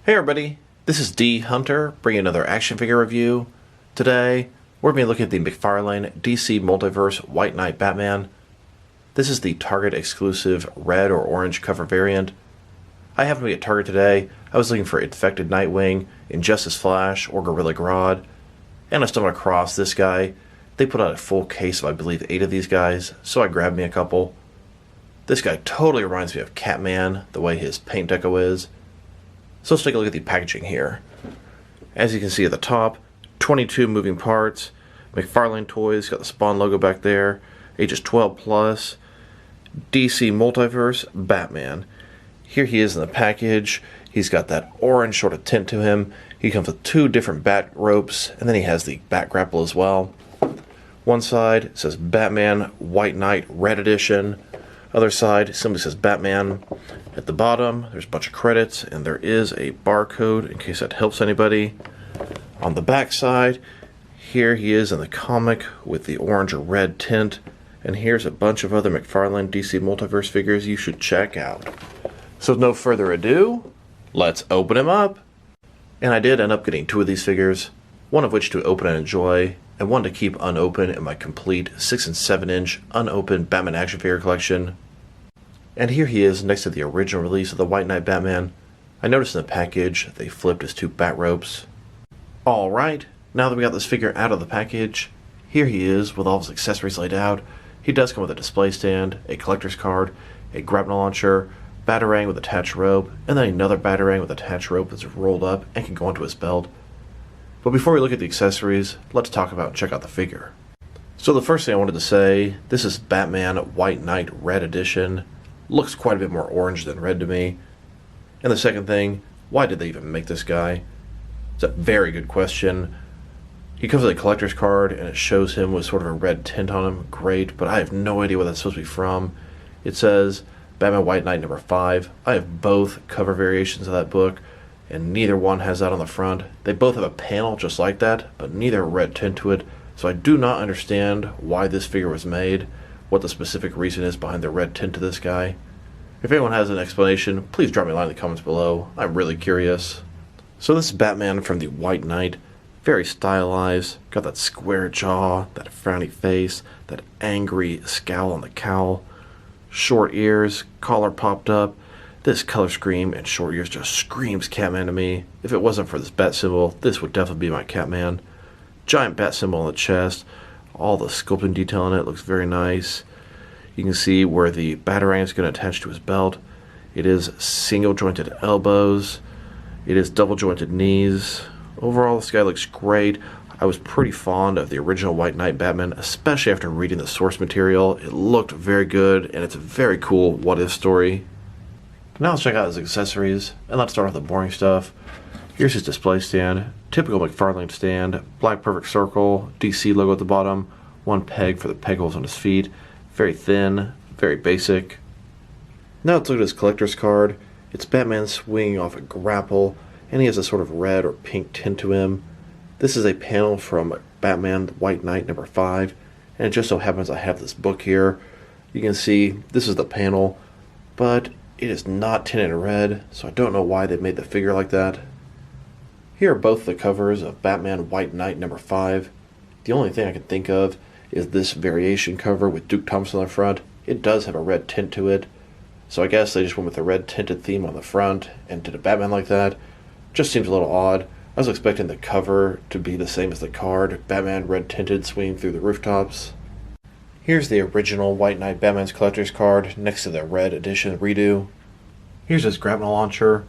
Hey everybody, this is D Hunter bringing another action figure review. Today, we're going to be looking at the McFarlane DC Multiverse White Knight Batman. This is the Target exclusive red or orange cover variant. I happened to be at Target today. I was looking for Infected Nightwing, Injustice Flash, or Gorilla Grodd, and I stumbled across this guy. They put out a full case of, I believe, 8 of these guys, so I grabbed me a couple. This guy totally reminds me of Catman, the way his paint deco is. So let's take a look at the packaging here. As you can see at the top, 22 moving parts. McFarlane Toys, got the Spawn logo back there. Ages 12 plus. DC Multiverse, Batman. Here he is in the package. He's got that orange sort of tint to him. He comes with 2 different bat ropes, and then he has the bat grapple as well. One side says Batman White Knight Red Edition. Other side simply says Batman. At the bottom, there's a bunch of credits, and there is a barcode in case that helps anybody. On the back side, here he is in the comic with the orange or red tint, and here's a bunch of other McFarlane DC Multiverse figures you should check out. So with no further ado, let's open him up. And I did end up getting 2 of these figures, one of which to open and enjoy, and one to keep unopened in my complete 6 and 7 inch unopened Batman action figure collection. And here he is next to the original release of the White Knight Batman. I noticed in the package they flipped his 2 bat ropes. Alright, now that we got this figure out of the package, here he is with all his accessories laid out. He does come with a display stand, a collector's card, a grapnel launcher, batarang with attached rope, and then another batarang with attached rope that's rolled up and can go onto his belt. But before we look at the accessories, let's talk about and check out the figure. So the first thing I wanted to say, this is Batman White Knight Red Edition. Looks quite a bit more orange than red to me. And the second thing, why did they even make this guy? It's a very good question. He comes with a collector's card and it shows him with sort of a red tint on him. Great, but I have no idea what that's supposed to be from. It says Batman White Knight number 5. I have both cover variations of that book, and neither one has that on the front. They both have a panel just like that, but neither a red tint to it. So I do not understand why this figure was made, what the specific reason is behind the red tint to this guy. If anyone has an explanation, please drop me a line in the comments below. I'm really curious. So this is Batman from the White Knight. Very stylized. Got that square jaw, that frowny face, that angry scowl on the cowl. Short ears, collar popped up. This color scheme and short ears just screams Catman to me. If it wasn't for this bat symbol, this would definitely be my Catman. Giant bat symbol on the chest. All the sculpting detail on it looks very nice. You can see where the batarang is going to attach to his belt. It is single jointed elbows. It is double jointed knees. Overall, this guy looks great. I was pretty fond of the original White Knight Batman, especially after reading the source material. It looked very good, and it's a very cool what-if story. Now let's check out his accessories, and let's start with the boring stuff. Here's his display stand. Typical McFarlane stand. Black perfect circle, DC logo at the bottom. 1 peg for the peg holes on his feet. Very thin, very basic. Now let's look at his collector's card. It's Batman swinging off a grapple, and he has a sort of red or pink tint to him. This is a panel from Batman White Knight number 5, and it just so happens I have this book here. You can see this is the panel, but it is not tinted red, so I don't know why they made the figure like that. Here are both the covers of Batman White Knight number 5. The only thing I can think of is this variation cover with Duke Thompson on the front. It does have a red tint to it, so I guess they just went with the red tinted theme on the front and did a Batman like that. Just seems a little odd. I was expecting the cover to be the same as the card, Batman red tinted swinging through the rooftops. Here's the original White Knight Batman's collector's card next to the red edition redo. Here's his grapnel launcher.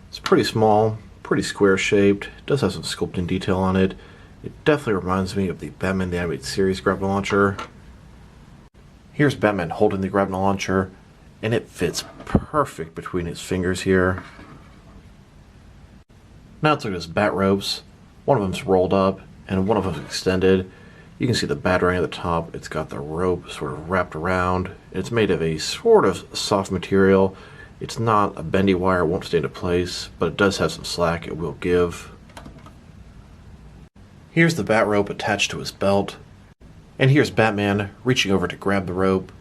It's pretty small, pretty square shaped. It does have some sculpting detail on it. It definitely reminds me of the Batman the Animated Series grapnel launcher. Here's Batman holding the grapnel launcher, and it fits perfect between his fingers here. Now let's look at his bat ropes. One of them's rolled up, and one of them's extended. You can see the batarang at the top. It's got the rope sort of wrapped around. It's made of a sort of soft material. It's not a bendy wire, it won't stay into place, but it does have some slack it will give. Here's the bat rope attached to his belt. And here's Batman reaching over to grab the rope.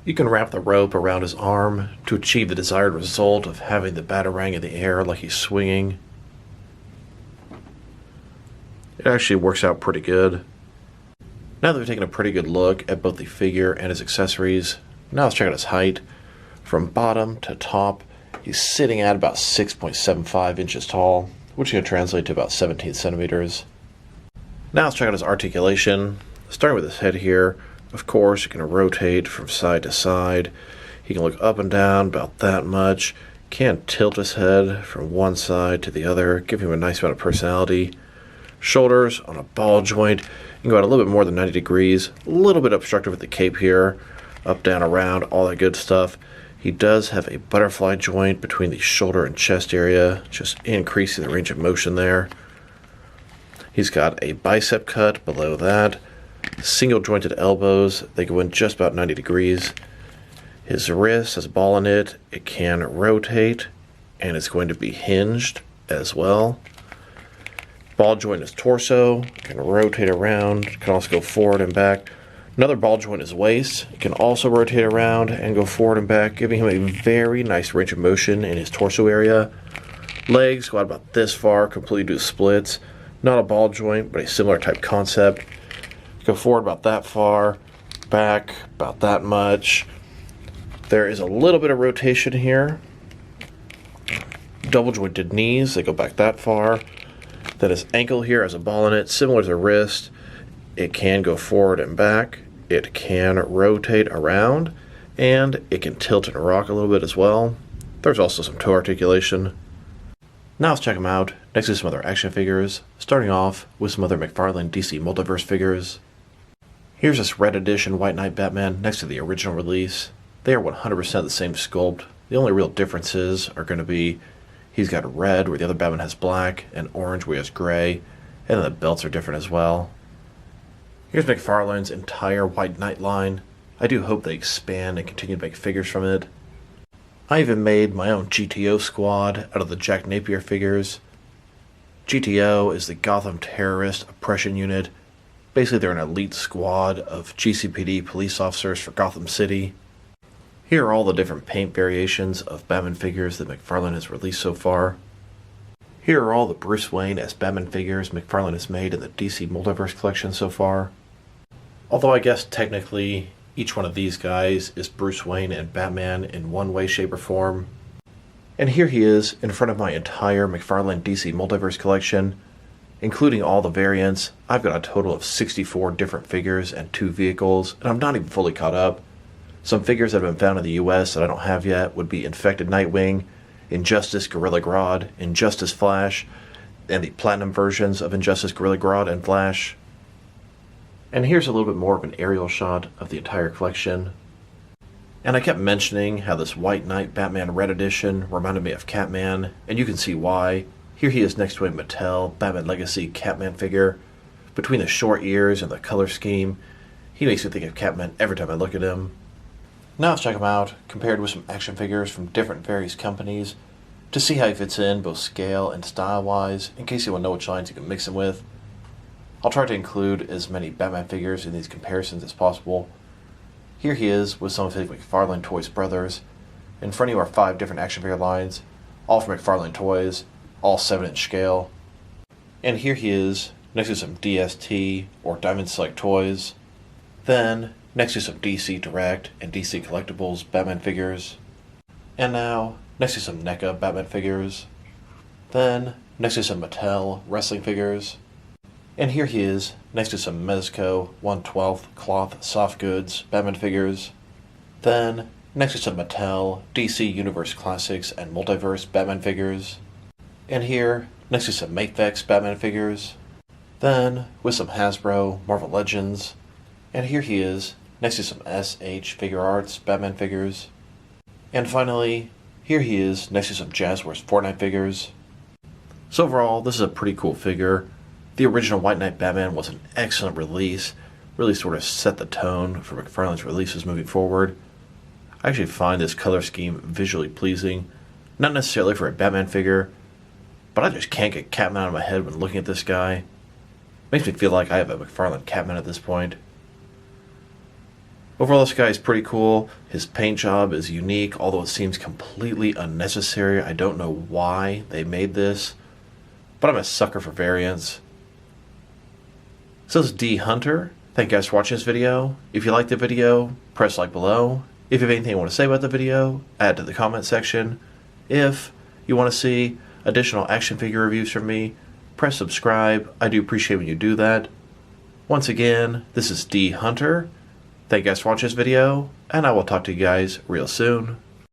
You can wrap the rope around his arm to achieve the desired result of having the batarang in the air like he's swinging. It actually works out pretty good. Now that we've taken a pretty good look at both the figure and his accessories, now let's check out his height. From bottom to top, he's sitting at about 6.75 inches tall, which can translate to about 17 centimeters. Now let's check out his articulation. Starting with his head here, of course, you can rotate from side to side. He can look up and down about that much. Can tilt his head from one side to the other, give him a nice amount of personality. Shoulders on a ball joint. You can go out a little bit more than 90 degrees. A little bit obstructive with the cape here. Up, down, around, all that good stuff. He does have a butterfly joint between the shoulder and chest area, just increasing the range of motion there. He's got a bicep cut below that. Single jointed elbows, they go in just about 90 degrees. His wrist has a ball in it. It can rotate, and it's going to be hinged as well. Ball joint is torso, can rotate around, can also go forward and back. Another ball joint is waist. It can also rotate around and go forward and back, giving him a very nice range of motion in his torso area. Legs go out about this far, completely do splits. Not a ball joint, but a similar type concept. Go forward about that far, back about that much. There is a little bit of rotation here. Double jointed knees, they go back that far. Then his ankle here has a ball in it, similar to the wrist. It can go forward and back. It can rotate around, and it can tilt and rock a little bit as well. There's also some toe articulation. Now let's check them out next to some other action figures, starting off with some other McFarlane DC Multiverse figures. Here's this Red Edition White Knight Batman next to the original release. They are 100% the same sculpt. The only real differences are going to be he's got red where the other Batman has black, and orange where he has gray, and then the belts are different as well. Here's McFarlane's entire White Knight line. I do hope they expand and continue to make figures from it. I even made my own GTO squad out of the Jack Napier figures. GTO is the Gotham Terrorist Oppression Unit. Basically, they're an elite squad of GCPD police officers for Gotham City. Here are all the different paint variations of Batman figures that McFarlane has released so far. Here are all the Bruce Wayne as Batman figures McFarlane has made in the DC Multiverse collection so far. Although I guess technically each one of these guys is Bruce Wayne and Batman in one way, shape, or form. And here he is in front of my entire McFarlane DC Multiverse collection, including all the variants. I've got a total of 64 different figures and 2 vehicles, and I'm not even fully caught up. Some figures that have been found in the US that I don't have yet would be Infected Nightwing, Injustice Gorilla Grodd, Injustice Flash, and the Platinum versions of Injustice Gorilla Grodd and Flash. And here's a little bit more of an aerial shot of the entire collection. And I kept mentioning how this White Knight Batman Red Edition reminded me of Catman, and you can see why. Here he is next to a Mattel Batman Legacy Catman figure. Between the short ears and the color scheme, he makes me think of Catman every time I look at him. Now let's check him out, compared with some action figures from different various companies, to see how he fits in both scale and style-wise, in case you want to know which lines you can mix him with. I'll try to include as many Batman figures in these comparisons as possible. Here he is with some of his McFarlane Toys brothers. In front of you are 5 different action figure lines, all from McFarlane Toys, all 7-inch scale. And here he is next to some DST or Diamond Select toys. Then next to some DC Direct and DC Collectibles Batman figures. And now next to some NECA Batman figures. Then next to some Mattel wrestling figures. And here he is next to some Mezco 1/12 cloth soft goods Batman figures. Then next to some Mattel DC Universe Classics and Multiverse Batman figures. And here next to some Mafex Batman figures. Then with some Hasbro Marvel Legends. And here he is next to some SH Figure Arts Batman figures. And finally, here he is next to some Jazzwares Fortnite figures. So overall, this is a pretty cool figure. The original White Knight Batman was an excellent release, really sort of set the tone for McFarlane's releases moving forward. I actually find this color scheme visually pleasing, not necessarily for a Batman figure, but I just can't get Catman out of my head when looking at this guy. Makes me feel like I have a McFarlane Catman at this point. Overall, this guy is pretty cool. His paint job is unique, although it seems completely unnecessary. I don't know why they made this, but I'm a sucker for variants. So this is D Hunter. Thank you guys for watching this video. If you liked the video, press like below. If you have anything you want to say about the video, add to the comment section. If you want to see additional action figure reviews from me, press subscribe. I do appreciate when you do that. Once again, this is D Hunter. Thank you guys for watching this video, and I will talk to you guys real soon.